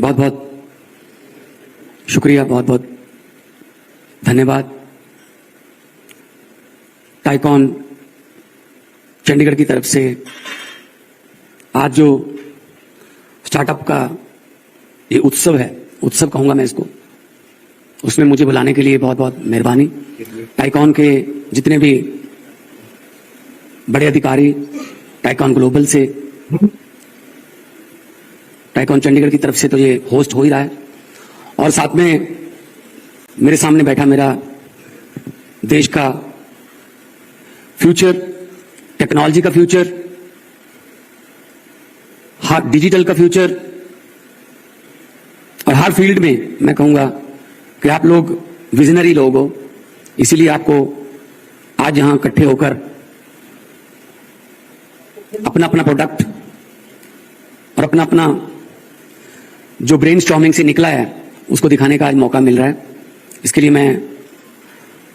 बहुत बहुत शुक्रिया, बहुत बहुत धन्यवाद टाइकॉन चंडीगढ़ की तरफ से आज जो स्टार्टअप का ये उत्सव है, उत्सव कहूंगा मैं इसको, उसमें मुझे बुलाने के लिए बहुत बहुत मेहरबानी। टाइकॉन के जितने भी बड़े अधिकारी, टाइकॉन ग्लोबल से, टाइकॉन चंडीगढ़ की तरफ से तो ये होस्ट हो ही रहा है, और साथ में मेरे सामने बैठा मेरा देश का फ्यूचर, टेक्नोलॉजी का फ्यूचर, हर डिजिटल का फ्यूचर, और हर फील्ड में मैं कहूंगा कि आप लोग विजनरी लोग हो, इसीलिए आपको आज यहां इकट्ठे होकर अपना अपना प्रोडक्ट और अपना अपना जो ब्रेनस्टॉर्मिंग से निकला है उसको दिखाने का आज मौका मिल रहा है। इसके लिए मैं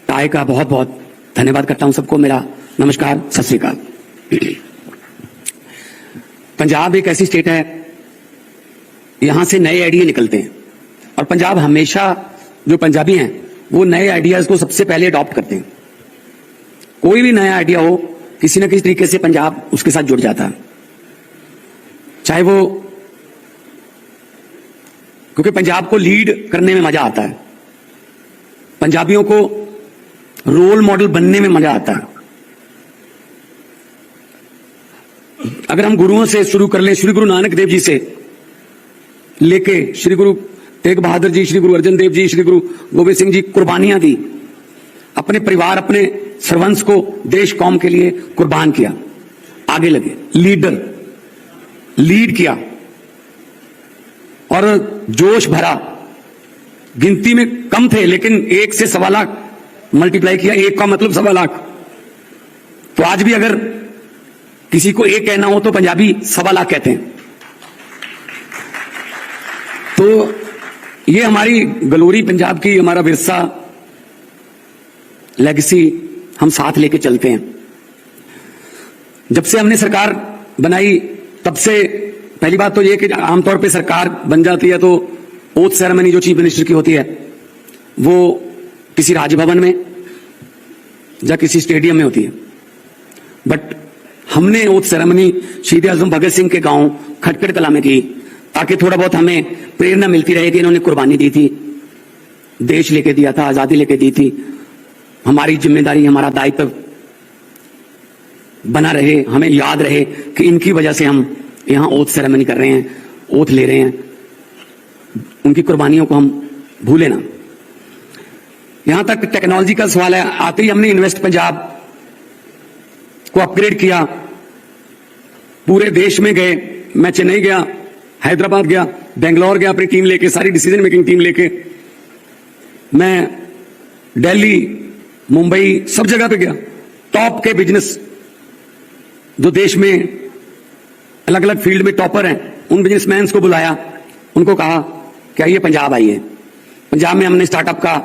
टाई का बहुत बहुत धन्यवाद करता हूं सबको। मेरा नमस्कार, सत श्री अकाल। पंजाब एक ऐसी स्टेट है, यहां से नए आइडिया निकलते हैं, और पंजाब हमेशा, जो पंजाबी हैं वो नए आइडियाज को सबसे पहले अडॉप्ट करते हैं। कोई भी नया आइडिया हो, किसी न किसी तरीके से पंजाब उसके साथ जुड़ जाता है, चाहे वो, क्योंकि पंजाब को लीड करने में मजा आता है, पंजाबियों को रोल मॉडल बनने में मजा आता है। अगर हम गुरुओं से शुरू कर लें, श्री गुरु नानक देव जी से लेके श्री गुरु तेग बहादुर जी, श्री गुरु अर्जन देव जी, श्री गुरु गोविंद सिंह जी, कुर्बानियां दी, अपने परिवार, अपने सर्वंस को देश कौम के लिए कुर्बान किया, आगे लगे, लीडर, लीड किया, और जोश भरा, गिनती में कम थे लेकिन 1 से 1.25 लाख मल्टीप्लाई किया, 1 का मतलब 1.25 लाख। तो आज भी अगर किसी को एक कहना हो तो पंजाबी 1.25 लाख कहते हैं। तो ये हमारी गलोरी पंजाब की, हमारा विरसा, लेगेसी हम साथ लेके चलते हैं। जब से हमने सरकार बनाई तब से पहली बात तो ये कि आमतौर पे सरकार बन जाती है तो ओथ सेरेमनी जो चीफ मिनिस्टर की होती है वो किसी राजभवन में या किसी स्टेडियम में होती है, बट हमने ओथ सेरेमनी शहीद आजम भगत सिंह के गांव खटखट कला में की, ताकि थोड़ा बहुत हमें प्रेरणा मिलती रहे कि इन्होंने कुर्बानी दी थी, देश लेके दिया था, आजादी लेके दी थी, हमारी जिम्मेदारी, हमारा दायित्व बना रहे, हमें याद रहे कि इनकी वजह से हम यहां ओथ सेरेमनी कर रहे हैं, ओथ ले रहे हैं, उनकी कुर्बानियों को हम भूले ना। यहां तक टेक्नोलॉजी का सवाल है, आते ही हमने इन्वेस्ट पंजाब को अपग्रेड किया, पूरे देश में गए, मैं चेन्नई गया, हैदराबाद गया, बेंगलोर गया, अपनी टीम लेके, सारी डिसीजन मेकिंग टीम लेके, मैं दिल्ली, मुंबई, सब जगह पे गया, टॉप के बिजनेस जो देश में अलग अलग फील्ड में टॉपर हैं, उन बिजनेसमैन को बुलाया, उनको कहा कि आइए पंजाब आइए। पंजाब में हमने स्टार्टअप का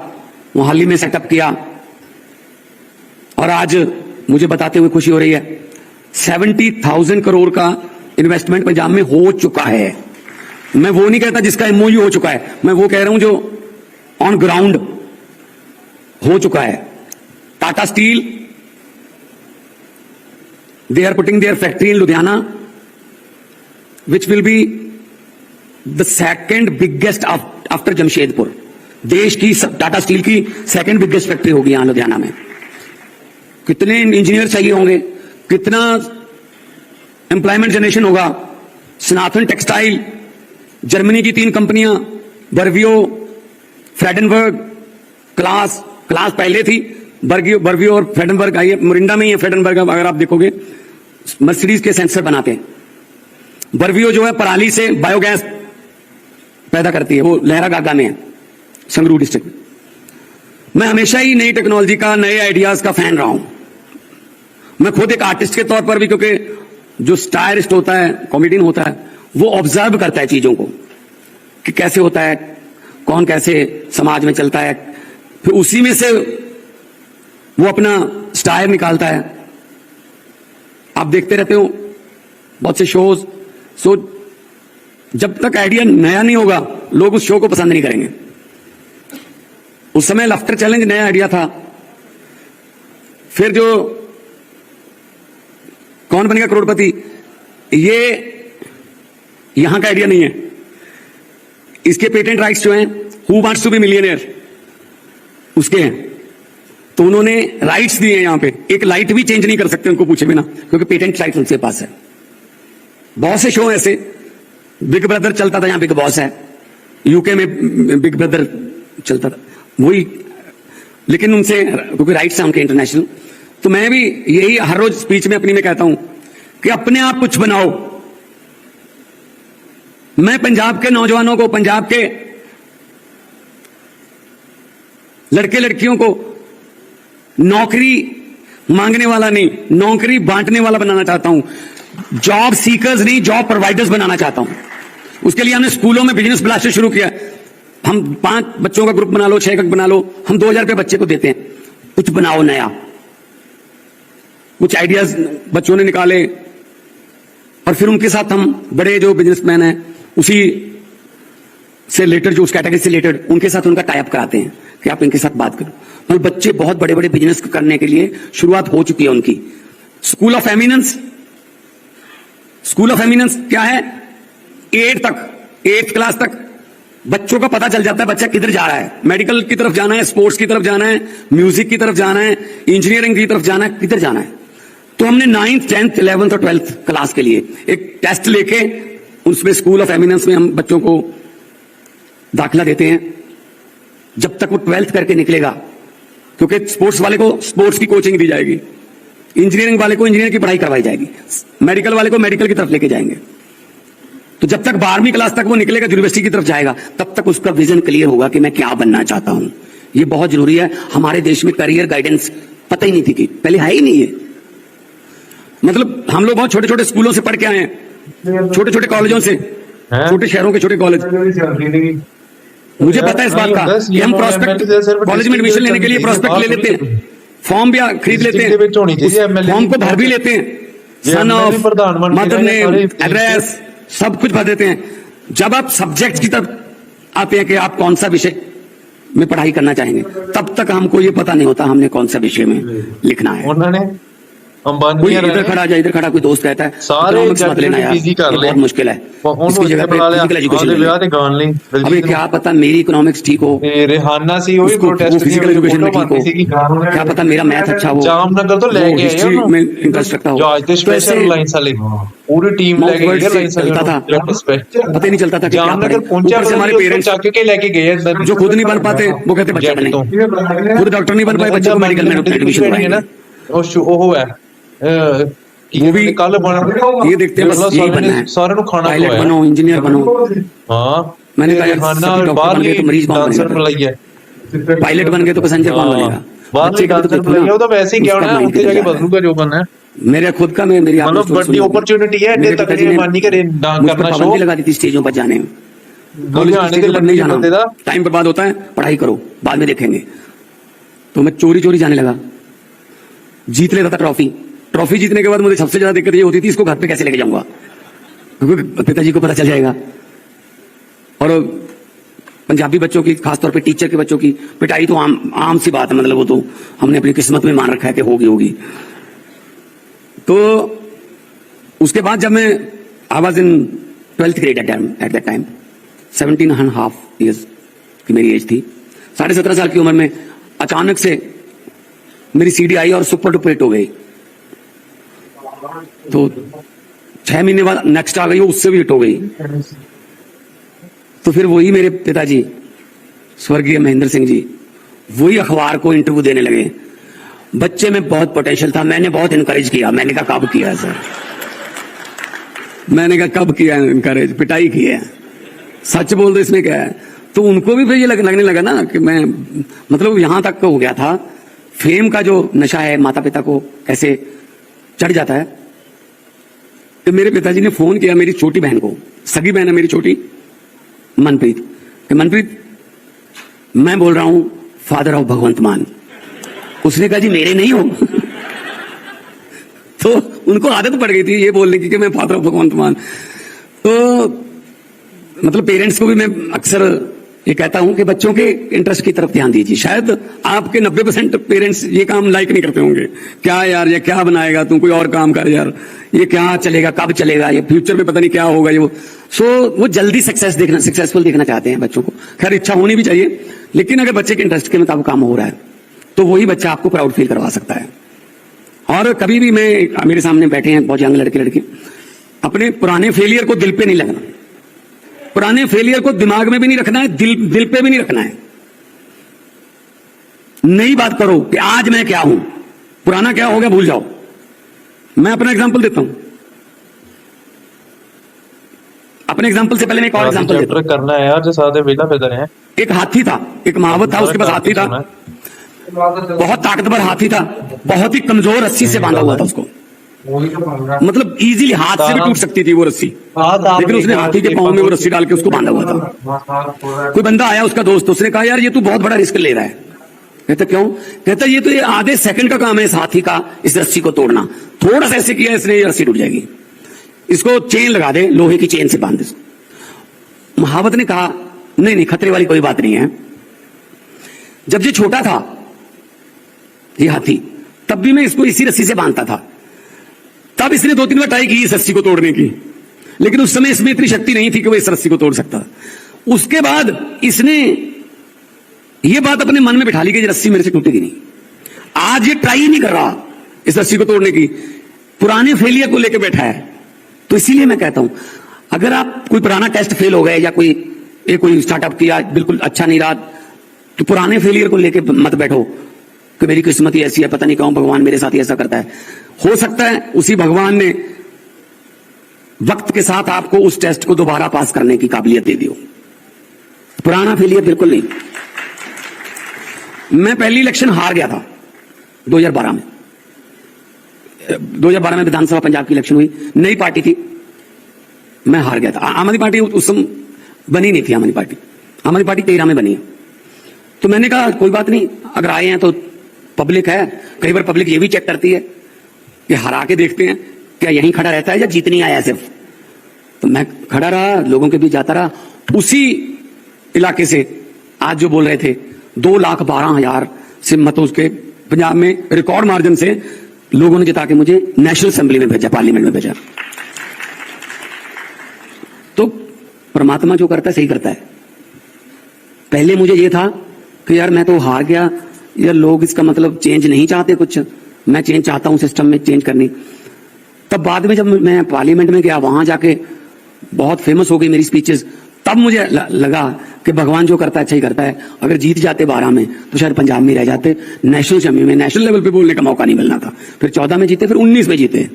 मोहाली में सेटअप किया, और आज मुझे बताते हुए खुशी हो रही है 70,000 करोड़ का इन्वेस्टमेंट पंजाब में हो चुका है। मैं वो नहीं कहता जिसका एमओयू हो चुका है, मैं वो कह रहा हूं जो ऑन ग्राउंड हो चुका है। Tata steel, they are putting their factory in Ludhiana, which will be the second biggest after Jamshedpur. देश की टाटा स्टील की सेकंड बिगेस्ट फैक्ट्री होगी यहां लुधियाना में। कितने इंजीनियर चाहिए होंगे, कितना एम्प्लॉयमेंट जनरेशन होगा। सनातन टेक्सटाइल, जर्मनी की 3 कंपनियां, बर्वियो, फ्रेडनबर्ग, क्लास पहले थी, बर्वियो और फ्रेडनबर्ग आई है, मोरिंडा में ही है फ्रेडनबर्ग। अगर आप देखोगे मर्सिडीज के सेंसर बनाते हैं। बर्वियो जो है पराली से बायोगैस पैदा करती है, वो लहरागागा में है, संगरूर डिस्ट्रिक्ट में। मैं हमेशा ही नई टेक्नोलॉजी का, नए आइडियाज का फैन रहा हूं। मैं खुद एक आर्टिस्ट के तौर पर भी, क्योंकि जो स्टायरिस्ट होता है, कॉमेडियन होता है, वो ऑब्जर्व करता है चीजों को कि कैसे होता है, कौन कैसे समाज में चलता है, फिर उसी में से वो अपना स्टाइल निकालता है। आप देखते रहते हो बहुत से शोज। सो जब तक आइडिया नया नहीं होगा लोग उस शो को पसंद नहीं करेंगे। उस समय लाफ्टर चैलेंज नया आइडिया था, फिर जो कौन बनेगा करोड़पति ये यहां का आइडिया नहीं है, इसके पेटेंट राइट्स जो हैं who wants to be millionaire उसके हैं, तो उन्होंने राइट्स दिए हैं। यहां पे एक लाइट भी चेंज नहीं कर सकते उनको पूछे बिना, क्योंकि पेटेंट राइट्स उनके पास है। बहुत से शो ऐसे, बिग ब्रदर चलता था, यहां बिग बॉस है, यूके में बिग ब्रदर चलता था वही, लेकिन उनसे क्योंकि राइट्स हैं उनके इंटरनेशनल। तो मैं भी यही हर रोज स्पीच में अपनी में कहता हूं कि अपने आप कुछ बनाओ। मैं पंजाब के नौजवानों को, पंजाब के लड़के लड़कियों को नौकरी मांगने वाला नहीं, नौकरी बांटने वाला बनाना चाहता हूं। जॉब सीकर्स नहीं, जॉब प्रोवाइडर्स बनाना चाहता हूं। उसके लिए हमने स्कूलों में बिजनेस ब्लास्टर शुरू किया। हम 5 बच्चों का ग्रुप बना लो, 6 का बना लो, हम 2000 रुपए बच्चे को देते हैं। कुछ बनाओ नया, कुछ आइडियाज बच्चों ने निकाले और फिर उनके साथ हम बड़े जो बिजनेसमैन हैं उसी से रिलेटेड, जो उस कैटेगरी से रिलेटेड, उनके साथ उनका टाई अप कराते हैं कि आप इनके साथ बात करो। और बच्चे बहुत बड़े बड़े बिजनेस करने के लिए शुरुआत हो चुकी है उनकी। School of eminence, school of eminence क्या है? 8th क्लास तक बच्चों का पता चल जाता है बच्चा किधर जा रहा है। मेडिकल की तरफ जाना है, स्पोर्ट्स की तरफ जाना है, म्यूजिक की तरफ जाना है, इंजीनियरिंग की तरफ जाना है, किधर जाना है। तो हमने 9th, 10th, 11th और 12th क्लास के लिए एक टेस्ट लेके उसमें स्कूल ऑफ एमिनेंस में हम बच्चों को दाखिला देते हैं। जब तक वो 12th करके निकलेगा, क्योंकि स्पोर्ट्स वाले को स्पोर्ट्स की कोचिंग दी जाएगी, इंजीनियरिंग वाले को इंजीनियरिंग की पढ़ाई करवाई जाएगी, मेडिकल वाले को मेडिकल की तरफ लेके जाएंगे। तो जब तक 12वीं क्लास तक वो निकलेगा, यूनिवर्सिटी की तरफ जाएगा, तब तक उसका विजन क्लियर होगा कि मैं क्या बनना चाहता हूं। ये बहुत जरूरी है। हमारे देश में करियर गाइडेंस पता ही नहीं थी कि पहले है ही नहीं है। मतलब हम लोग बहुत छोटे छोटे स्कूलों से पढ़ के आए हैं, छोटे छोटे कॉलेजों से, छोटे शहरों के छोटे कॉलेज। मुझे पता है इस बात का कि हम प्रोस्पेक्ट कॉलेज में एडमिशन लेने के लिए प्रोस्पेक्ट ले लेते हैं, फॉर्म भी खरीद लेते हैं, फॉर्म को भर भी लेते हैं, son of, mother name, address, सब कुछ भर देते हैं। जब आप सब्जेक्ट की तरफ आते हैं कि आप कौन सा विषय में पढ़ाई करना चाहेंगे, तब तक हमको ये पता नहीं होता हमने कौन सा विषय में लिखना है। उन्होंने कोई इधर खड़ा जाए, इधर खड़ा, कोई दोस्त कहता है सारे मत लेना यार, बहुत मुश्किल है, इसकी जगह पे फिजिकल एजुकेशन। अभी क्या पता मेरी इकोनॉमिक्स ठीक हो, रेहाना सी हुई प्रोटेस्ट फिजिकल एजुकेशन में ठीक हो, क्या पता मेरा मैथ अच्छा हो, जामनगर तो लेके हिस्ट्री में इंटरेस्ट रखता हो। जॉर्ज द स्पेशल लाइंस वाले पूरी टीम लेके गए, लाइंस चलता था, पता ही नहीं चलता था कि जामनगर पहुंचा। ऊपर से हमारे पेरेंट्स के लेके गए जो खुद नहीं बन पाते वो कहते बच्चा बने, खुद डॉक्टर नहीं बन पाए, बच्चे को मेडिकल में एडमिशन कराएंगे। वो है वो भी कल बना, ये देखते हैं बस यही बनना है, सारे नु खाना पायलट बनो, इंजीनियर बनो। हां मैंने कहा डॉक्टर बन गए तो मरीज कौन बनेगा, पायलट बन गए तो पैसेंजर कौन बनेगा, बच्चे का वो तो वैसे ही क्या होना है, उनके जाके बदलूंगा जो बनना है। मेरे खुद का, मैं मेरी मतलब बड़ी अपॉर्चुनिटी है, एडे तक नहीं माननी करे करना शो लगा दी थी स्टेजों पर जाने में, कॉलेज आने के लिए नहीं जाना, टाइम बर्बाद होता है, पढ़ाई करो बाद में देखेंगे। तो मैं चोरी चोरी जाने लगा, जीत लेता था ट्रॉफी जीतने के बाद मुझे सबसे ज्यादा दिक्कत ये होती थी इसको घर पे कैसे लेके जाऊंगा, क्योंकि पिताजी को पता चल जाएगा। और पंजाबी बच्चों की, खासतौर पे टीचर के बच्चों की पिटाई तो आम सी बात है, मतलब वो तो हमने अपनी किस्मत में मान रखा है कि होगी। तो उसके बाद जब मैं I was in 12th grade at that time, 17.5 years की मेरी एज थी, 17.5 साल की उम्र में अचानक से मेरी सीडी आई और सुपर डुपर हिट हो गई। तो 6 महीने बाद नेक्स्ट आ गई, उससे भी हिट हो गई। तो फिर वही मेरे पिताजी स्वर्गीय महेंद्र सिंह जी वही अखबार को इंटरव्यू देने लगे। बच्चे में बहुत पोटेंशियल था, मैंने बहुत इनकरेज किया। मैंने कहा कब किया सर, मैंने कहा कब किया इनकरेज, पिटाई की है, सच बोल दो इसमें क्या है। तो उनको भी फिर ये लगने लगा ना कि मैं, मतलब यहां तक हो गया था, फेम का जो नशा है माता पिता को कैसे चढ़ जाता है। तो मेरे पिताजी ने फोन किया मेरी छोटी बहन को, सगी बहन है मेरी छोटी, मनप्रीत, कि मनप्रीत मैं बोल रहा हूं फादर ऑफ भगवंत मान। उसने कहा जी मेरे नहीं हो। तो उनको आदत पड़ गई थी ये बोलने की कि मैं फादर ऑफ भगवंत मान। तो मतलब पेरेंट्स को भी मैं अक्सर ये कहता हूं कि बच्चों के इंटरेस्ट की तरफ ध्यान दीजिए। शायद आपके 90% पेरेंट्स ये काम लाइक नहीं करते होंगे, क्या यार ये क्या बनाएगा तू, कोई और काम कर यार, ये क्या चलेगा, कब चलेगा, ये फ्यूचर में पता नहीं क्या होगा ये वो। वो जल्दी सक्सेसफुल देखना चाहते हैं बच्चों को। खैर इच्छा होनी भी चाहिए, लेकिन अगर बच्चे के इंटरेस्ट के मुताबिक काम हो रहा है तो वही बच्चा आपको प्राउड फील करवा सकता है। और कभी भी मेरे सामने बैठे हैं बहुत यंग लड़के लड़की, अपने पुराने फेलियर को दिल पे नहीं लगना, पुराने फेलियर को दिमाग में भी नहीं रखना है, दिल पे भी नहीं रखना है। नई बात करो कि आज मैं क्या हूं, पुराना क्या हो गया भूल जाओ। मैं अपना एग्जांपल देता हूं, अपने एग्जांपल से पहले मैं एक और एग्जांपल देता हूं। करना है यार जो सादे बेटा पैदल है। एक हाथी था, एक महावत था, उसके पास हाथी था, बहुत ताकतवर हाथी था, बहुत ही कमजोर रस्सी से बांधा हुआ था उसको, मतलब इजीली हाथ से भी टूट सकती थी वो रस्सी, लेकिन उसने हाथी के पांव में वो रस्सी डाल के उसको बांधा हुआ था। कोई बंदा आया उसका दोस्त, उसने कहा यार ये तू बहुत बड़ा रिस्क ले रहा है। कहता क्यों? कहता ये तो ये आधे सेकंड का काम है इस हाथी का इस रस्सी को तोड़ना, थोड़ा सा ऐसे किया इसने ये रस्सी टूट जाएगी, इसको चेन लगा दे, लोहे की चेन से बांध दे। महावत ने कहा नहीं नहीं खतरे वाली कोई बात नहीं है। जब ये छोटा था ये हाथी, तब भी मैं इसको इसी रस्सी से बांधता था, तब इसने 2-3 बार ट्राई की इस रस्सी को तोड़ने की, लेकिन उस समय इसमें इतनी शक्ति नहीं थी कि वो इस रस्सी को तोड़ सकता। उसके बाद इसने ये बात अपने मन में बिठा ली कि ये रस्सी मेरे से टूटेगी नहीं। आज ये ट्राई नहीं कर रहा इस रस्सी को तोड़ने की, पुराने फेलियर को लेकर बैठा है। तो इसीलिए मैं कहता हूं अगर आप कोई पुराना टेस्ट फेल हो गए या कोई स्टार्टअप किया बिल्कुल अच्छा नहीं रहा, तो पुराने फेलियर को लेकर मत बैठो कि मेरी किस्मत ही ऐसी है, पता नहीं क्यों भगवान मेरे साथ ही ऐसा करता है। हो सकता है उसी भगवान ने वक्त के साथ आपको उस टेस्ट को दोबारा पास करने की काबिलियत दे दी हो। पुराना फेलियर बिल्कुल नहीं। मैं पहली इलेक्शन हार गया था 2012 में। 2012 में विधानसभा पंजाब की इलेक्शन हुई, नई पार्टी थी, मैं हार गया था। आम आदमी पार्टी उस समय बनी नहीं थी, आम आदमी पार्टी 13 में बनी है। तो मैंने कहा कोई बात नहीं, अगर आए हैं तो पब्लिक है, कई बार पब्लिक ये भी चेक करती है कि हरा के देखते हैं क्या यहीं खड़ा रहता है या जीतने आया सिर्फ। तो मैं खड़ा रहा, लोगों के बीच जाता रहा। उसी इलाके से आज जो बोल रहे थे 2,12,000 से मतों के पंजाब में रिकॉर्ड मार्जिन से लोगों ने जिता के मुझे नेशनल असेंबली में भेजा, पार्लियामेंट में भेजा। तो परमात्मा जो करता है सही करता है। पहले मुझे ये था कि यार मैं तो हार गया, यार लोग इसका मतलब चेंज नहीं चाहते, कुछ मैं चेंज चाहता हूं, सिस्टम में चेंज करनी। तब बाद में जब मैं पार्लियामेंट में गया, वहां जाके बहुत फेमस हो गई मेरी स्पीचेस, तब मुझे लगा कि भगवान जो करता है अच्छा ही करता है। अगर जीत जाते 12 में तो शायद पंजाब में रह जाते, नेशनल असेंबली में नेशनल लेवल पे बोलने का मौका नहीं मिलना था। फिर 14 में जीते, फिर 19 में जीते।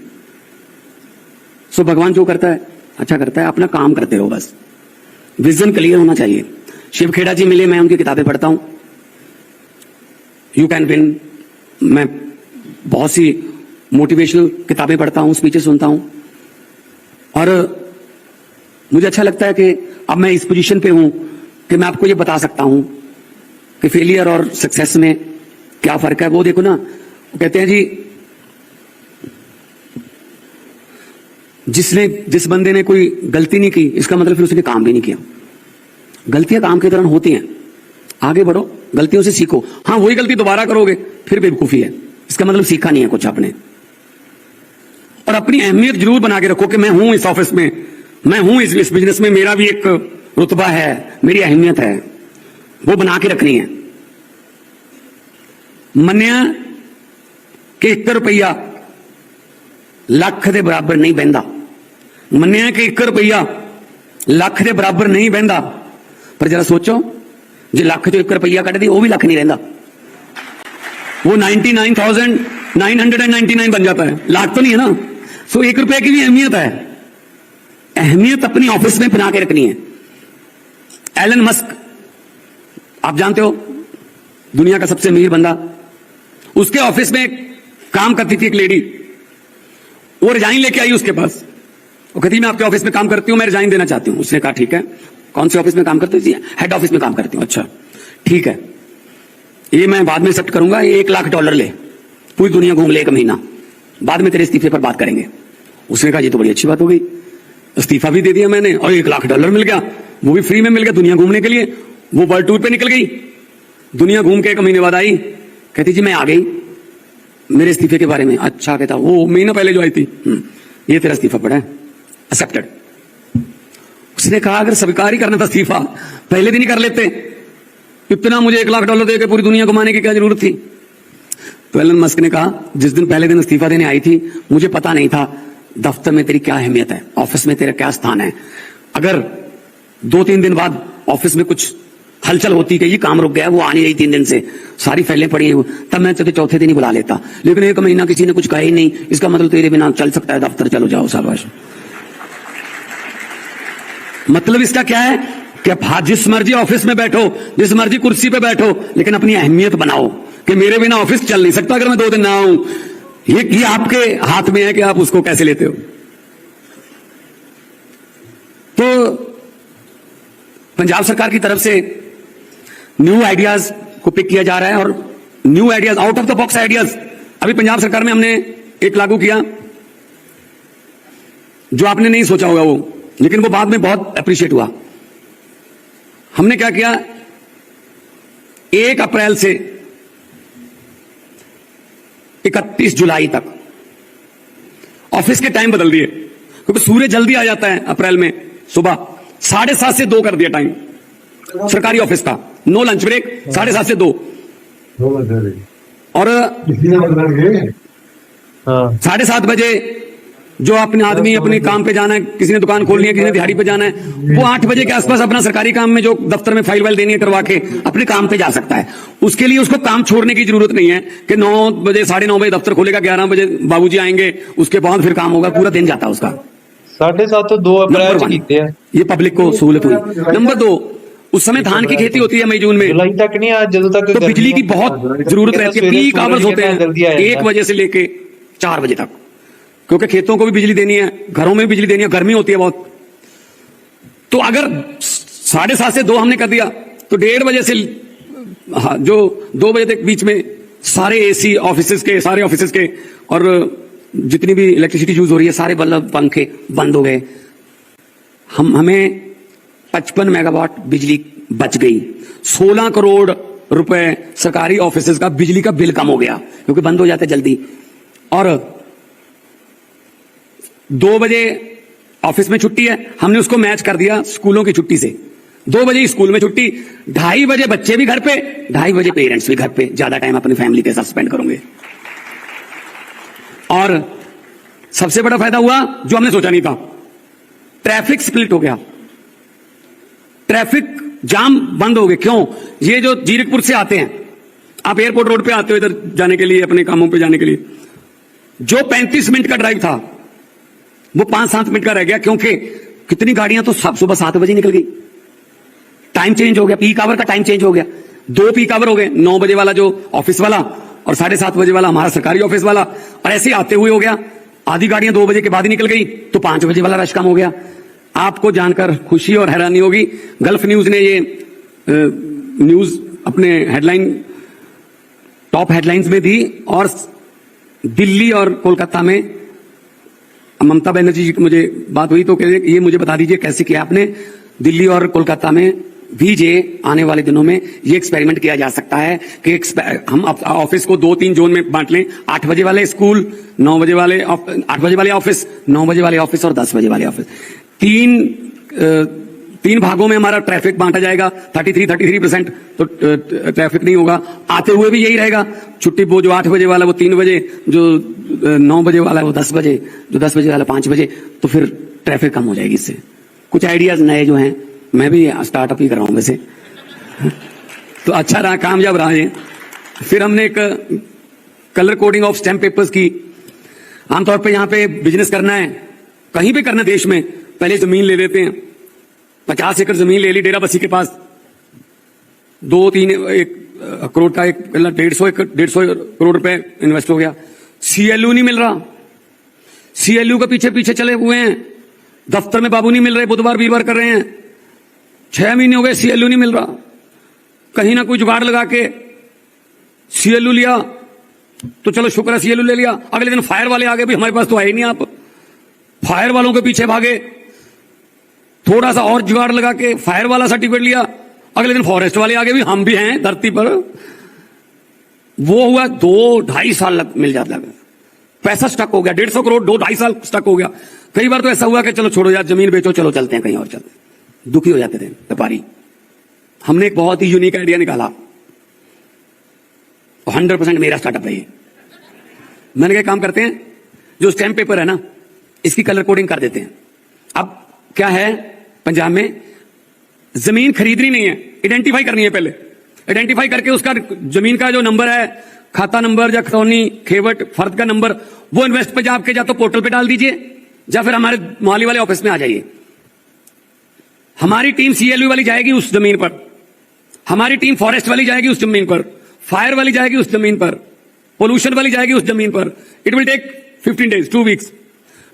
सो भगवान जो करता है अच्छा करता है, अपना काम करते रहो बस, विजन क्लियर होना चाहिए। शिव खेड़ा जी मिले, मैं उनकी किताबें पढ़ता हूं, यू कैन विन, मैं बहुत सी मोटिवेशनल किताबें पढ़ता हूं, स्पीचेस सुनता हूं, और मुझे अच्छा लगता है कि अब मैं इस पोजीशन पे हूं कि मैं आपको ये बता सकता हूं कि फेलियर और सक्सेस में क्या फर्क है। वो देखो ना, वो कहते हैं जी जिस बंदे ने कोई गलती नहीं की, इसका मतलब फिर उसने काम भी नहीं किया। गलतियां काम के दौरान होती हैं, आगे बढ़ो, गलतियों से सीखो। हाँ, वही गलती दोबारा करोगे फिर बेवकूफी है, इसका मतलब सीखा नहीं है कुछ आपने। और अपनी अहमियत जरूर बना के रखो कि मैं हूं इस ऑफिस में, मैं हूं इस बिजनेस में, मेरा भी एक रुतबा है, मेरी अहमियत है, वो बना के रखनी है। मन्या कि 1 रुपया ਲੱਖ ਦੇ ਬਰਾਬਰ ਨਹੀਂ ਬਹਿੰਦਾ, ਮੰਨਿਆ ਕਿ 1 ਰੁਪਇਆ ਲੱਖ ਦੇ ਬਰਾਬਰ ਨਹੀਂ ਬਹਿੰਦਾ, ਪਰ जरा सोचो जे ਲੱਖ ਚੋਂ 1 ਰੁਪਇਆ ਕੱਢ ਦੀ, ਉਹ भी ਲੱਖ नहीं रहता, वो 99,999 बन जाता है, लाख तो नहीं है ना। सो 1 रुपये की भी अहमियत है, अहमियत अपनी ऑफिस में बना के रखनी है। एलन मस्क आप जानते हो, दुनिया का सबसे अमीर बंदा, उसके ऑफिस में काम करती थी एक लेडी, वो रिजाइन लेके आई उसके पास, वो कहती मैं आपके ऑफिस में काम करती हूं, मैं रिजाइन देना चाहती हूं। उसने कहा ठीक है, कौन से ऑफिस में काम करती थी? हेड ऑफिस में काम करती हूं। अच्छा ठीक है, ये मैं बाद में एक्सेप्ट करूंगा, ये $1,00,000 ले, पूरी दुनिया घूम ले 1 महीना, बाद में तेरे इस्तीफे पर बात करेंगे। उसने कहा ये तो बड़ी अच्छी बात हो गई, इस्तीफा भी दे दिया मैंने और $1,00,000 मिल गया, वो भी फ्री में मिल गया दुनिया घूमने के लिए। वो वर्ल्ड टूर पे निकल गई, दुनिया घूम के 1 महीने बाद आई, कहती जी मैं आ गई मेरे इस्तीफे के बारे में। अच्छा, कहता वो महीना पहले जो आई थी, ये तेरा इस्तीफा पड़ा है, एक्सेप्टेड। उसने कहा अगर स्वीकार ही करना था इस्तीफा पहले दिन ही कर लेते, इतना मुझे $1 लाख दे के पूरी दुनिया घुमाने की क्या जरूरत थी। तो एलन मस्क ने कहा जिस दिन पहले दिन इस्तीफा देने आई थी मुझे पता नहीं था दफ्तर में तेरी क्या अहमियत है, ऑफिस में तेरा क्या स्थान है। अगर 2-3 दिन बाद ऑफिस में कुछ हलचल होती कि ये काम रुक गया, वो आ नहीं रही 3 दिन से, सारी फाइलें पड़ी हैं, तब मैं तुझे चौथे दिन ही बुला लेता। लेकिन 1 महीना किसी ने कुछ कहा ही नहीं, इसका मतलब तेरे बिना चल सकता है दफ्तर, चलो जाओ शाबाश। मतलब इसका क्या है कि आप जिस मर्जी ऑफिस में बैठो, जिस मर्जी कुर्सी पे बैठो, लेकिन अपनी अहमियत बनाओ कि मेरे बिना ऑफिस चल नहीं सकता अगर मैं 2 दिन ना आऊं। ये आपके हाथ में है कि आप उसको कैसे लेते हो। तो पंजाब सरकार की तरफ से न्यू आइडियाज को पिक किया जा रहा है, और new ideas, out of the box ideas अभी पंजाब सरकार में हमने एक लागू किया जो आपने नहीं सोचा होगा वो, लेकिन वो बाद में बहुत अप्रिशिएट हुआ। हमने क्या किया, 1 अप्रैल से 31 जुलाई तक ऑफिस के टाइम बदल दिए, क्योंकि सूर्य जल्दी आ जाता है अप्रैल में, सुबह 7:30 से 2 कर दिया टाइम सरकारी ऑफिस का, नो लंच ब्रेक, 7:30 से 2। और 7:30 बजे जो अपने आदमी अपने काम पे जाना है, किसी ने दुकान खोलनी है, किसी ने दिहाड़ी पे जाना है, वो 8 बजे के आसपास अपना सरकारी काम में जो दफ्तर में फाइल वाइल देनी है करवा के अपने काम पे जा सकता है। उसके लिए उसको काम छोड़ने की जरूरत नहीं है कि 9 बजे 9:30 बजे दफ्तर खोलेगा, 11 बजे बाबूजी आएंगे, उसके बाद फिर काम होगा, पूरा दिन जाता है उसका। 7:30 तो 2 अप्रैल को कीते हैं, ये पब्लिक को सहूलत हुई। नंबर 2, उस समय धान की खेती होती है मई जून में, जुलाई तक नहीं, आज ਜਦੋਂ तक तो बिजली की बहुत जरूरत रहती है। पीक आवर्स होते हैं 1 बजे से लेके 4 बजे तक, क्योंकि खेतों को भी बिजली देनी है, घरों में भी बिजली देनी है, गर्मी होती है बहुत। तो अगर 7:30 से 2 हमने कर दिया तो 1:30 बजे से जो 2 बजे तक बीच में सारे एसी ऑफिसेज के, सारे ऑफिसेज के और जितनी भी इलेक्ट्रिसिटी यूज हो रही है, सारे बल्ब पंखे बंद हो गए। हमें 55 मेगावाट बिजली बच गई। 16 करोड़ रुपए सरकारी ऑफिसेज का बिजली का बिल कम हो गया, क्योंकि बंद हो जाते जल्दी। और 2 बजे ऑफिस में छुट्टी है, हमने उसको मैच कर दिया स्कूलों की छुट्टी से। 2 बजे स्कूल में छुट्टी, 2:30 बजे बच्चे भी घर पे, 2:30 बजे पेरेंट्स भी घर पे, ज्यादा टाइम अपनी फैमिली के साथ स्पेंड करोगे। और सबसे बड़ा फायदा हुआ जो हमने सोचा नहीं था, ट्रैफिक स्प्लिट हो गया, ट्रैफिक जाम बंद हो गए। क्यों? ये जो जीरकपुर से आते हैं, आप एयरपोर्ट रोड पे आते हो इधर जाने के लिए, अपने कामों पे जाने के लिए, जो 35 मिनट का ड्राइव था वो 5-7 मिनट का रह गया, क्योंकि कितनी गाड़ियां तो सुबह 7 बजे निकल गई। टाइम चेंज हो गया, पीक आवर का टाइम चेंज हो गया। 2 पीक आवर हो गए, 9 बजे वाला जो ऑफिस वाला और 7:30 बजे वाला हमारा सरकारी ऑफिस वाला, और ऐसे आते हुए हो गया। आधी गाड़ियां 2 बजे के बाद ही निकल गई, तो 5 बजे वाला रश कम हो गया। आपको जानकर खुशी और हैरानी होगी, गल्फ न्यूज ने ये न्यूज अपने हेडलाइन, टॉप हेडलाइंस में दी, और दिल्ली और कोलकाता में ममता बनर्जी जी की मुझे बात हुई तो कह रहे ये मुझे बता दीजिए कैसे किया आपने। दिल्ली और कोलकाता में भी ये आने वाले दिनों में ये एक्सपेरिमेंट किया जा सकता है कि हम ऑफिस को 2-3 जोन में बांट लें। 8 बजे वाले स्कूल, 9 बजे वाले, 8 बजे वाले ऑफिस, 9 बजे वाले ऑफिस और 10 बजे वाले ऑफिस। 3 भागों में हमारा ट्रैफिक बांटा जाएगा। 33% तो ट्रैफिक नहीं होगा, आते हुए भी यही रहेगा। छुट्टी वो जो 8 बजे वाला वो 3 बजे, जो 9 बजे वाला वो 10 बजे, जो 10 बजे वाला 5 बजे, तो फिर ट्रैफिक कम हो जाएगी इससे। कुछ आइडियाज नए जो हैं, मैं भी स्टार्टअप ही कर रहा हूं वैसे, तो अच्छा रहा, कामयाब रहा ये। फिर हमने एक colour coding of stamp papers की। आमतौर पे यहाँ पे बिजनेस करना है, कहीं भी करना देश में, पहले जमीन ले लेते हैं। 50 एकड़ जमीन ले ली डेरा बस्सी के पास, 2-3 करोड़ का, 150 करोड़ रुपए इन्वेस्ट हो गया। CLU नहीं मिल रहा, CLU के पीछे चले हुए हैं। दफ्तर में बाबू नहीं मिल रहे, बुधवार वीरवार कर रहे हैं, 6 महीने हो गए CLU नहीं मिल रहा। कहीं ना कोई जुगाड़ लगा के CLU लिया, तो चलो शुक्र है CLU ले लिया। अगले दिन फायर वाले आ गए, भाई हमारे पास तो आए नहीं, आप फायर वालों के पीछे भागे, थोड़ा सा और जुगाड़ लगा के फायर वाला सर्टिफिकेट लिया, अगले दिन फॉरेस्ट वाले आगे भी हम भी हैं धरती पर। वो हुआ 2-2.5 साल मिल जाता लगा, पैसा स्टक हो गया 150 करोड़ 2-2.5 साल स्टक हो गया। कई बार तो ऐसा हुआ कि चलो छोड़ो यार, जमीन बेचो, चलो चलते हैं कहीं और चलते हैं। दुखी हो जाते थे व्यापारी। हमने एक बहुत ही यूनिक आइडिया निकाला, 100% मेरा स्टार्टअप है ये। मैंने क्या काम करते हैं, जो स्टैम्प पेपर है ना, इसकी कलर कोडिंग कर देते हैं। अब क्या है, पंजाब में जमीन खरीदनी नहीं है, आइडेंटिफाई करनी है। पहले आइडेंटिफाई करके उसका जमीन का जो नंबर है, खाता नंबर या खतौनी खेवट फर्द का नंबर, वो इन्वेस्ट पंजाब के या तो पोर्टल पे डाल दीजिए या फिर हमारे माली वाले ऑफिस में आ जाइए। हमारी टीम CLU वाली जाएगी उस जमीन पर, हमारी टीम फॉरेस्ट वाली जाएगी उस जमीन पर, फायर वाली जाएगी उस जमीन पर, पोल्यूशन वाली जाएगी उस जमीन पर। It will take 15 days 2 weeks.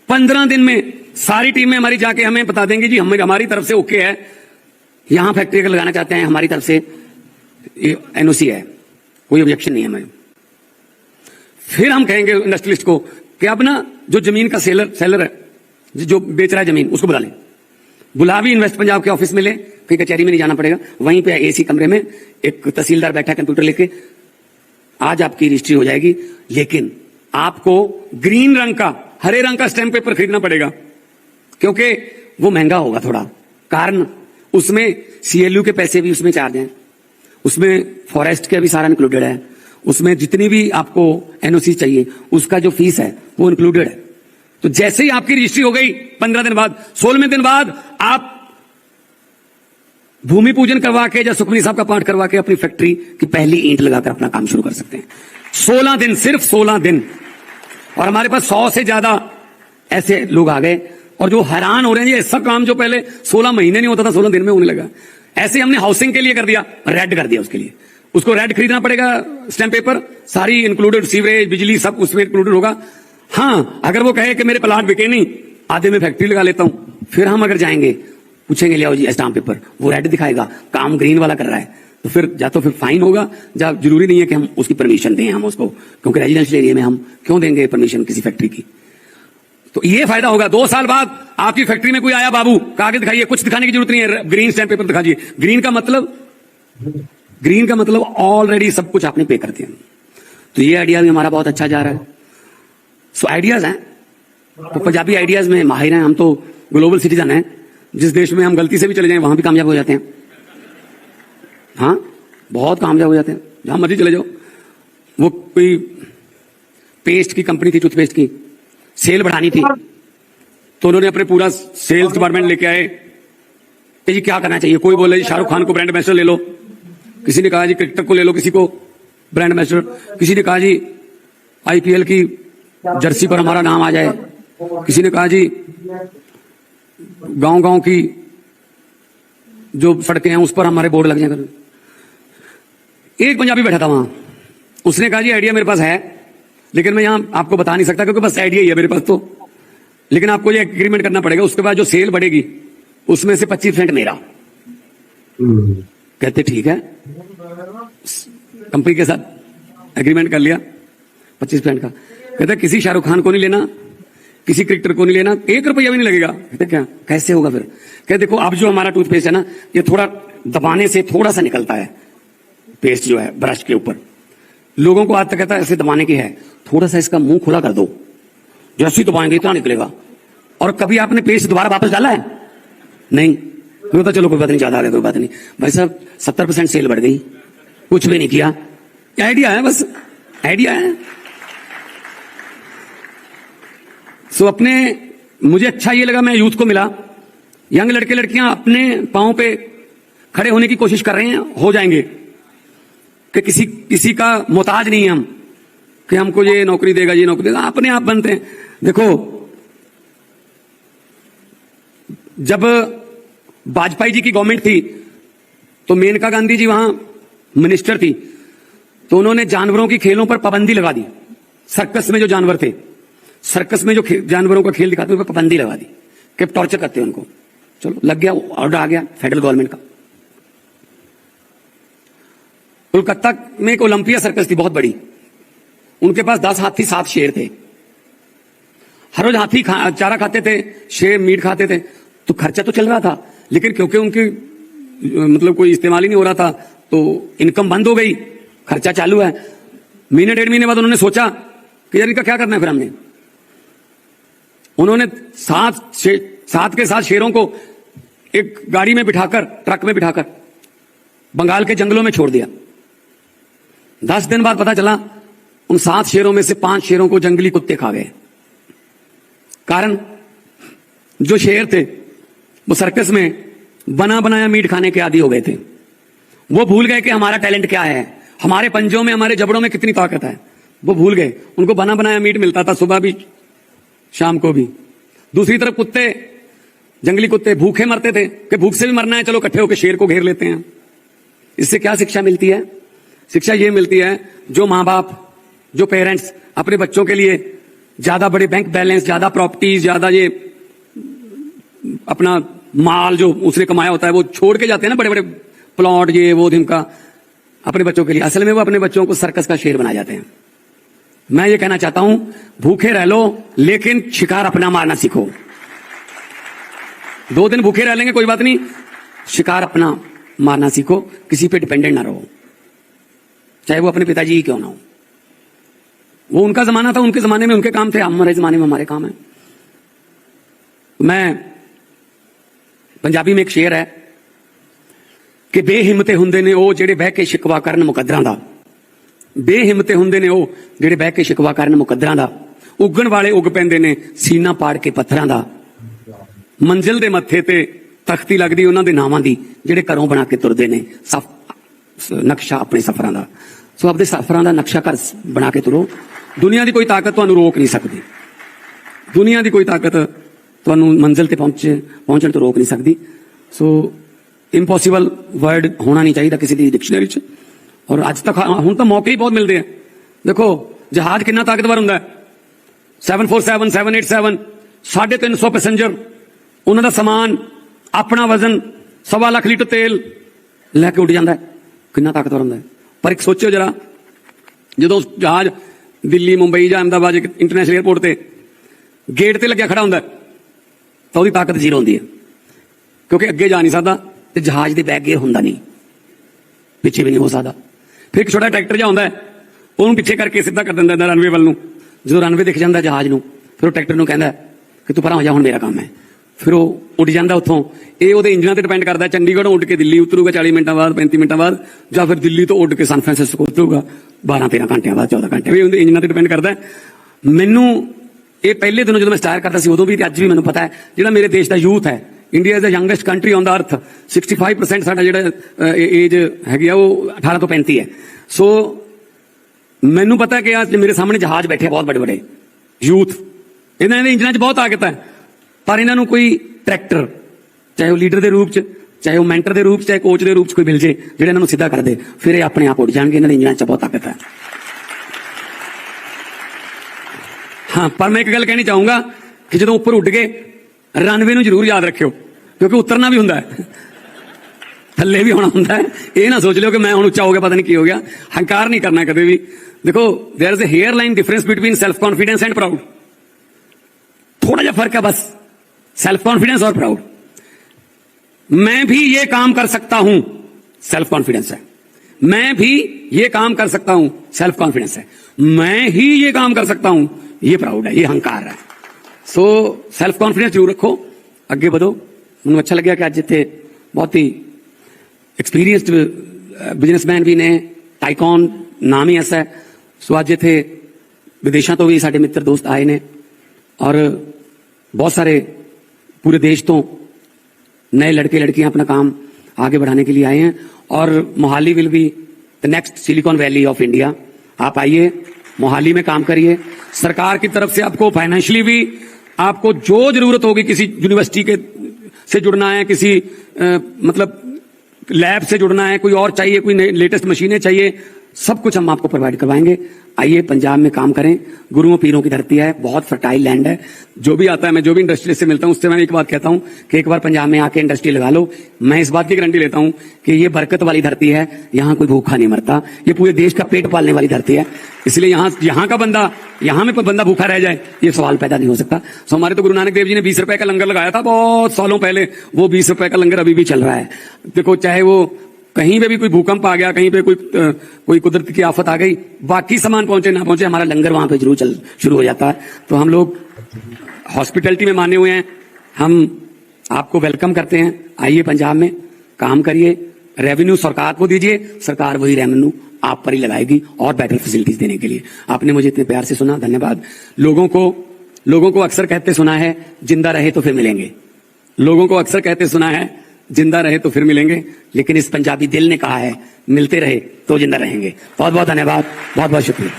15 दिन में सारी टीमें हमारी जाके हमें बता देंगी जी हमारी तरफ से ओके है, यहां फैक्ट्री अगर लगाना चाहते हैं हमारी तरफ से NOC है, कोई ऑब्जेक्शन नहीं है हमें। फिर हम कहेंगे इंडस्ट्रियलिस्ट को कि अब ना जो जमीन का सेलर है, जो बेच रहा है जमीन, उसको बुला लें। बुला भी इन्वेस्ट पंजाब के ऑफिस में ले, कहीं कचहरी में नहीं जाना पड़ेगा, वहीं पे AC कमरे में एक तहसीलदार बैठा है कंप्यूटर लेके, आज आपकी रजिस्ट्री हो जाएगी, लेकिन आपको ग्रीन रंग का, हरे रंग का स्टैम्प पेपर खरीदना पड़ेगा, क्योंकि वो महंगा होगा थोड़ा। कारण उसमें CLU के पैसे भी उसमें चार्ज हैं, उसमें फॉरेस्ट का भी सारा इंक्लूडेड है, उसमें जितनी भी आपको NOC चाहिए उसका जो फीस है वो इंक्लूडेड है। तो जैसे ही आपकी रजिस्ट्री हो गई 15 दिन बाद, 16वें दिन बाद आप भूमि पूजन करवा के या सुखमनी साहब का पाठ करवा के अपनी फैक्ट्री की पहली ईंट लगाकर अपना काम शुरू कर सकते हैं। 16 दिन, सिर्फ 16 दिन। और हमारे पास 100 से ज्यादा ऐसे लोग आ गए, और जो हैरान हो रहे हैं, ये ऐसा काम जो पहले 16 महीने नहीं होता था 16 दिन में होने लगा। ऐसे हमने हाउसिंग के लिए कर दिया, रेड कर दिया उसके लिए। उसको रेड खरीदना पड़ेगा स्टैम्प पेपर, सारी इंक्लूडेड, सीवरेज बिजली सब उसमें इंक्लूडेड होगा। हाँ, अगर वो कहे कि मेरे प्लाट बिके नहीं, आधे में फैक्ट्री लगा लेता हूं, फिर हम अगर जाएंगे पूछेंगे ले आओ जी स्टाम्प पेपर, वो रेड दिखाएगा, काम ग्रीन वाला कर रहा है, तो फिर या तो फिर फाइन होगा, या जरूरी नहीं है कि हम उसकी परमिशन दें हम उसको, क्योंकि रेजिडेंशियल एरिया में हम क्यों देंगे परमिशन किसी फैक्ट्री की। तो ये फायदा होगा। 2 साल बाद आपकी फैक्ट्री में कोई आया, बाबू कागज दिखाइए, कुछ दिखाने की जरूरत नहीं है, ग्रीन स्टैम्प पेपर दिखाइए। ग्रीन का मतलब ऑलरेडी सब कुछ आपने पे कर दिया। तो ये आइडिया भी हमारा बहुत अच्छा जा रहा है। सो आइडियाज हैं, तो पंजाबी आइडियाज में माहिर हैं हम, तो ग्लोबल सिटीजन हैं, जिस देश में हम गलती से भी चले जाएं वहां भी कामयाब हो जाते हैं। हाँ, बहुत कामयाब हो जाते हैं, जहां मर्जी चले जाओ। वो कोई पेस्ट की कंपनी थी, टूथपेस्ट की, सेल बढ़ानी थी, तो उन्होंने अपने पूरा सेल्स डिपार्टमेंट लेके आए कि जी क्या करना चाहिए। कोई बोले जी शाहरुख खान को ब्रांड एम्बेसडर ले लो, किसी ने कहा जी क्रिकेटर को ले लो, किसी को ब्रांड एम्बेसडर, किसी ने कहा जी IPL की जर्सी पर हमारा नाम आ जाए, किसी ने कहा जी गांव-गांव की जो सड़कें हैं उस पर हमारे बोर्ड लग जाएंगे। एक पंजाबी बैठा था वहां, उसने कहा जी आइडिया मेरे पास है, लेकिन मैं यहां आपको बता नहीं सकता क्योंकि बस आइडिया ही है मेरे पास, तो लेकिन आपको ये एग्रीमेंट करना पड़ेगा, उसके बाद जो सेल बढ़ेगी उसमें से 25% मेरा। कहते ठीक है, कंपनी के साथ एग्रीमेंट कर लिया 25% का। कहते किसी शाहरुख खान को नहीं लेना, किसी क्रिकेटर को नहीं लेना, 1 रुपया भी नहीं लगेगा। कहते क्या, कैसे होगा फिर? कहते देखो अब जो हमारा टूथपेस्ट है ना, ये थोड़ा दबाने से थोड़ा सा निकलता है, पेस्ट जो है ब्रश के ऊपर, लोगों को आज तक कहता है ऐसे दबाने की है, थोड़ा सा इसका मुंह खुला कर दो, जैसे ही दबाएंगे इतना निकलेगा। और कभी आपने पेस्ट दोबारा वापस डाला है? नहीं। तो चलो कोई बात नहीं, ज्यादा आ गया कोई बात नहीं। भाई साहब 70% सेल बढ़ गई, कुछ भी नहीं किया। आइडिया है, बस आइडिया है। सो अपने मुझे अच्छा ये लगा, मैं यूथ को मिला, यंग लड़के लड़कियां अपने पांव पे खड़े होने की कोशिश कर रहे हैं, हो जाएंगे, कि किसी का मोहताज नहीं है हम, कि हमको ये नौकरी देगा ये नौकरी देगा, अपने आप बनते हैं। देखो जब वाजपेयी जी की गवर्नमेंट थी तो मेनका गांधी जी वहां मिनिस्टर थी, तो उन्होंने जानवरों की खेलों पर पाबंदी लगा दी। सर्कस में जो जानवर थे, सर्कस में जो जानवरों का खेल दिखाते हैं पाबंदी लगा दी कि टॉर्चर करते हैं उनको। चलो लग गया, ऑर्डर आ गया फेडरल गवर्नमेंट का। कोलकाता में एक ओलंपिया सर्कस थी बहुत बड़ी, उनके पास 10 हाथी 7 शेर थे। हर रोज हाथी चारा खाते थे, शेर मीट खाते थे। तो खर्चा तो चल रहा था, लेकिन क्योंकि उनकी मतलब कोई इस्तेमाल ही नहीं हो रहा था तो इनकम बंद हो गई, खर्चा चालू है। महीने 1.5 महीने बाद उन्होंने सोचा कि यार इनका क्या करना है। फिर हमने उन्होंने साथ के साथ शेरों को एक गाड़ी में बिठाकर, ट्रक में बिठाकर बंगाल के जंगलों में छोड़ दिया। 10 दिन बाद पता चला उन 7 शेरों में से 5 शेरों को जंगली कुत्ते खा गए। कारण, जो शेर थे वो सर्कस में बना बनाया मीट खाने के आदी हो गए थे। वो भूल गए कि हमारा टैलेंट क्या है, हमारे पंजों में, हमारे जबड़ों में कितनी ताकत है। वो भूल गए, उनको बना बनाया मीट मिलता था सुबह भी शाम को भी। दूसरी तरफ कुत्ते, जंगली कुत्ते भूखे मरते थे कि भूख से भी मरना है, चलो इकट्ठे होकर शेर को घेर लेते हैं। इससे क्या शिक्षा मिलती है? शिक्षा ये मिलती है, जो माँ बाप, जो पेरेंट्स अपने बच्चों के लिए ज्यादा बड़े बैंक बैलेंस, ज्यादा प्रॉपर्टीज, ज्यादा ये अपना माल जो उसने कमाया होता है वो छोड़ के जाते हैं ना, बड़े बड़े प्लॉट, ये वो धिमका अपने बच्चों के लिए, असल में वो अपने बच्चों को सर्कस का शेर बना जाते हैं। मैं ये कहना चाहता हूं, भूखे रह लो लेकिन शिकार अपना मारना सीखो। 2 दिन भूखे रह लेंगे कोई बात नहीं, शिकार अपना मारना सीखो, किसी पे डिपेंडेंट ना रहो, चाहे वो अपने पिताजी ही क्यों ना हो। वो उनका जमाना था, उनके जमाने में उनके काम थे, हमारे जमाने में हमारे काम है। मैं पंजाबी में एक शेर है कि बेहिम्मते हुंदे ने ਉਹ ਜਿਹੜੇ ਬਹਿ ਕੇ ਸ਼ਿਕਵਾ ਕਰਨ ਮੁਕੱਦਰਾਂ ਦਾ, ਬੇਹਿੰਮਤੇ ਹੁੰਦੇ ਨੇ ਉਹ ਜਿਹੜੇ ਬਹਿ ਕੇ ਸ਼ਿਕਵਾ ਕਰਨ ਮੁਕੱਦਰਾਂ ਦਾ, ਉੱਗਣ ਵਾਲੇ ਉੱਗ ਪੈਂਦੇ ਨੇ ਸੀਨਾ ਪਾੜ ਕੇ ਪੱਥਰਾਂ ਦਾ, ਮੰਜ਼ਿਲ ਦੇ ਮੱਥੇ ਤੇ ਤਖਤੀ ਲੱਗਦੀ ਉਹਨਾਂ ਦੇ ਨਾਵਾਂ ਦੀ ਜਿਹੜੇ ਘਰੋਂ ਬਣਾ ਕੇ ਤੁਰਦੇ ਨੇ ਨਕਸ਼ਾ ਆਪਣੇ ਸਫ਼ਰਾਂ ਦਾ। ਸੋ ਆਪਣੇ ਸਫ਼ਰਾਂ ਦਾ ਨਕਸ਼ਾ ਘਰ ਬਣਾ ਕੇ ਤੁਰੋ, ਦੁਨੀਆ ਦੀ ਕੋਈ ਤਾਕਤ ਤੁਹਾਨੂੰ ਰੋਕ ਨਹੀਂ ਸਕਦੀ, ਦੁਨੀਆ ਦੀ ਕੋਈ ਤਾਕਤ ਤੁਹਾਨੂੰ ਮੰਜ਼ਿਲ ਤੇ ਪਹੁੰਚਣ ਤੋਂ ਰੋਕ ਨਹੀਂ ਸਕਦੀ। ਸੋ ਇੰਪੋਸੀਬਲ ਵਰਡ ਹੋਣਾ ਨਹੀਂ ਚਾਹੀਦਾ ਕਿਸੇ ਦੀ ਡਿਕਸ਼ਨਰੀ 'ਚ। ਔਰ ਅੱਜ ਤੱਕ ਹੁਣ ਤਾਂ ਮੌਕੇ ਹੀ ਬਹੁਤ ਮਿਲਦੇ ਆ। ਦੇਖੋ ਜਹਾਜ਼ ਕਿੰਨਾ ਤਾਕਤਵਰ ਹੁੰਦਾ ਹੈ, 747 787 350 ਪੈਸੇਂਜਰ, ਉਹਨਾਂ ਦਾ ਸਮਾਨ, ਆਪਣਾ ਵਜ਼ਨ, 1.25 ਲੱਖ ਲੀਟਰ ਤੇਲ ਲੈ ਕੇ ਉੱਡ ਜਾਂਦਾ ਹੈ, ਕਿੰਨਾ ਤਾਕਤਵਰ ਹੁੰਦਾ ਹੈ। ਪਰ ਇੱਕ ਸੋਚਿਓ ਜਰਾ, ਜਦੋਂ ਜਹਾਜ਼ ਦਿੱਲੀ, ਮੁੰਬਈ ਜਾਂ ਅਹਿਮਦਾਬਾਦ ਇੰਟਰਨੈਸ਼ਨਲ 에ਅਰਪੋਰਟ ਤੇ ਗੇਟ ਤੇ ਲੱਗਿਆ ਖੜਾ ਹੁੰਦਾ ਤਾਂ ਉਹਦੀ ਤਾਕਤ ਜ਼ੀਰੋ ਹੁੰਦੀ ਹੈ, ਕਿਉਂਕਿ ਅੱਗੇ ਜਾ ਨਹੀਂ ਸਕਦਾ ਤੇ ਜਹਾਜ਼ ਦੇ ਬੈਕ ਗੇਅਰ ਹੁੰਦਾ ਨਹੀਂ, ਪਿੱਛੇ ਵੀ ਨਹੀਂ ਹੋ ਸਕਦਾ। ਫਿਰ ਇੱਕ ਛੋਟਾ ਟਰੈਕਟਰ ਜਿਹਾ ਹੁੰਦਾ, ਉਹਨੂੰ ਪਿੱਛੇ ਕਰਕੇ ਸਿੱਧਾ ਕਰ ਦਿੰਦਾ ਰਨਵੇ ਵੱਲ ਨੂੰ। ਜਦੋਂ ਰਨਵੇ ਦਿਖ ਜਾਂਦਾ ਜਹਾਜ਼ ਨੂੰ, ਫਿਰ ਉਹ ਟਰੈਕਟਰ ਨੂੰ ਕਹਿੰਦਾ ਕਿ ਤੂੰ ਪਰਾਂ ਹੋ ਜਾ, ਹੁਣ ਮੇਰਾ ਕੰਮ ਹੈ। ਫਿਰ ਉਹ ਉੱਡ ਜਾਂਦਾ ਉੱਥੋਂ। ਇਹ ਉਹਦੇ ਇੰਜਨਾਂ ਤੇ ਡਿਪੈਂਡ ਕਰਦਾ, ਚੰਡੀਗੜ੍ਹੋਂ ਉੱਡ ਕੇ ਦਿੱਲੀ ਉਤਰੂਗਾ 40 ਮਿੰਟਾਂ ਬਾਅਦ, 35 ਮਿੰਟਾਂ ਬਾਅਦ, ਜਾਂ ਫਿਰ ਦਿੱਲੀ ਤੋਂ ਉੱਡ ਕੇ ਸੈਨ ਫਰਾਂਸਿਸਕੋ ਉਤਰੂਗਾ 12-13 ਘੰਟਿਆਂ ਬਾਅਦ, 14 ਘੰਟੇ। ਵੀ ਉਹਦੇ ਇੰਜਨਾਂ ਤੇ ਡਿਪੈਂਡ ਕਰਦਾ। ਮੈਨੂੰ ਇਹ ਪਹਿਲੇ ਦਿਨੋਂ ਜਦੋਂ ਮੈਂ ਸਟਾਰਟ ਕਰਦਾ ਸੀ ਉਦੋਂ ਵੀ ਤੇ ਅੱਜ ਵੀ ਮੈਨੂੰ ਪਤਾ ਹੈ, ਜਿਹੜਾ ਮੇਰੇ ਦੇਸ਼ ਦਾ ਯੂਥ ਹੈ, India is the youngest country on the ਅਰਥ, 65% ਸਾਡਾ ਜਿਹੜਾ ਏਜ ਹੈਗੀ ਆ ਉਹ 18 ਤੋਂ 35 ਹੈ। ਸੋ ਮੈਨੂੰ ਪਤਾ ਕਿ ਅੱਜ ਮੇਰੇ ਸਾਹਮਣੇ ਜਹਾਜ਼ ਬੈਠੇ ਬਹੁਤ ਬੜੇ ਬੜੇ ਯੂਥ, ਇਹਨਾਂ ਦੇ ਇੰਜਨਾਂ 'ਚ ਬਹੁਤ ਤਾਕਤ ਹੈ, ਪਰ ਇਹਨਾਂ ਨੂੰ ਕੋਈ ਟਰੈਕਟਰ, ਚਾਹੇ ਉਹ ਲੀਡਰ ਦੇ ਰੂਪ 'ਚ, ਚਾਹੇ ਉਹ ਮੈਂਟਰ ਦੇ ਰੂਪ 'ਚ, ਚਾਹੇ ਕੋਚ ਦੇ ਰੂਪ 'ਚ ਕੋਈ ਮਿਲ ਜੇ ਜਿਹੜੇ ਇਹਨਾਂ ਨੂੰ ਸਿੱਧਾ ਕਰ ਦੇ, ਫਿਰ ਇਹ ਆਪਣੇ ਆਪ ਉੱਡ ਜਾਣਗੇ। ਇਹਨਾਂ ਦੇ ਇੰਜਨਾਂ 'ਚ ਬਹੁਤ ਤਾਕਤ ਹੈ। ਹਾਂ, ਪਰ ਮੈਂ ਇੱਕ ਗੱਲ ਕਹਿਣੀ ਚਾਹੂੰਗਾ ਕਿ ਜਦੋਂ ਉੱਪਰ ਉੱਡ ਗਏ ਰਨਵੇ ਨੂੰ ਜ਼ਰੂਰ ਯਾਦ ਰੱਖਿਓ, ਕਿਉਂਕਿ ਉਤਰਨਾ ਵੀ ਹੁੰਦਾ ਹੈ, ਥੱਲੇ ਵੀ ਹੋਣਾ ਹੁੰਦਾ ਹੈ। ਇਹ ਨਾ ਸੋਚ ਲਿਓ ਕਿ ਮੈਂ ਹੁਣ ਉੱਚਾ ਹੋ ਗਿਆ, ਪਤਾ ਨਹੀਂ ਕੀ ਹੋ ਗਿਆ। ਹੰਕਾਰ ਨਹੀਂ ਕਰਨਾ ਕਦੇ ਵੀ। ਦੇਖੋ, there is a hairline difference between self confidence and proud. थोड़ा जा फर्क है बस, सेल्फ कॉन्फिडेंस और प्राउड। मैं भी ये काम कर सकता हूं, सेल्फ कॉन्फिडेंस है। मैं भी ये काम कर सकता हूं, सेल्फ कॉन्फिडेंस है। मैं ही ये काम कर सकता हूं, ये प्राउड है, ये हंकार है। सो सेल्फ कॉन्फिडेंस जरूर रखो, अगे बढ़ो। मुझे अच्छा लगा कि अज इतने बहुत ही एक्सपीरियंसड बिजनेसमैन भी ने, टाइकॉन नाम ही ऐसा है। सो अज इतने विदेशों तो भी साडे मित्र दोस्त आए ने, और बहुत सारे पूरे देश तो नए लड़के लड़कियां अपना काम आगे बढ़ाने के लिए आए हैं। और Mohali will be the next silicon valley of India. आप आइए, मोहाली में काम करिए। सरकार की तरफ से आपको फाइनेंशियली भी, आपको जो जरूरत होगी, किसी यूनिवर्सिटी के से जुड़ना है, किसी मतलब लैब से जुड़ना है, कोई और चाहिए, कोई लेटेस्ट मशीनें चाहिए, सब कुछ हम आपको प्रोवाइड करवाएंगे। आइए पंजाब में काम करें, गुरुओं पीरों की धरती है, बहुत फर्टाइल लैंड है। जो भी आता है, मैं जो भी इंडस्ट्री से मिलता हूं उससे मैं एक बात कहता हूं कि एक बार पंजाब में आके इंडस्ट्री लगा लो। मैं इस बात की गारंटी लेता हूं कि ये बरकत वाली धरती है, यहां कोई भूखा नहीं मरता, ये पूरे देश का पेट पालने वाली धरती है। इसलिए यहां का बंदा, यहां में बंदा भूखा रह जाए, ये सवाल पैदा नहीं हो सकता। सो हमारे तो गुरु नानक देव जी ने 20 रुपए का लंगर लगाया था बहुत सालों पहले, वो 20 रुपए का लंगर अभी भी चल रहा है। देखो, चाहे वो कहीं पे भी कोई भूकंप आ गया, कहीं पे कोई कुदरत की आफत आ गई, बाकी सामान पहुंचे ना पहुंचे, हमारा लंगर वहां पे जरूर शुरू हो जाता है। तो हम लोग हॉस्पिटैलिटी में माने हुए हैं, हम आपको वेलकम करते हैं। आइए पंजाब में काम करिए, रेवेन्यू सरकार को दीजिए, सरकार वही रेवेन्यू आप पर ही लगाएगी और बेटर फैसिलिटीज देने के लिए। आपने मुझे इतने प्यार से सुना, धन्यवाद। लोगों को अक्सर कहते सुना है, जिंदा रहे तो फिर मिलेंगे। लोगों को अक्सर कहते सुना है, जिंदा रहे तो फिर मिलेंगे, लेकिन इस पंजाबी दिल ने कहा है, मिलते रहे तो जिंदा रहेंगे। बहुत बहुत धन्यवाद, बहुत बहुत शुक्रिया।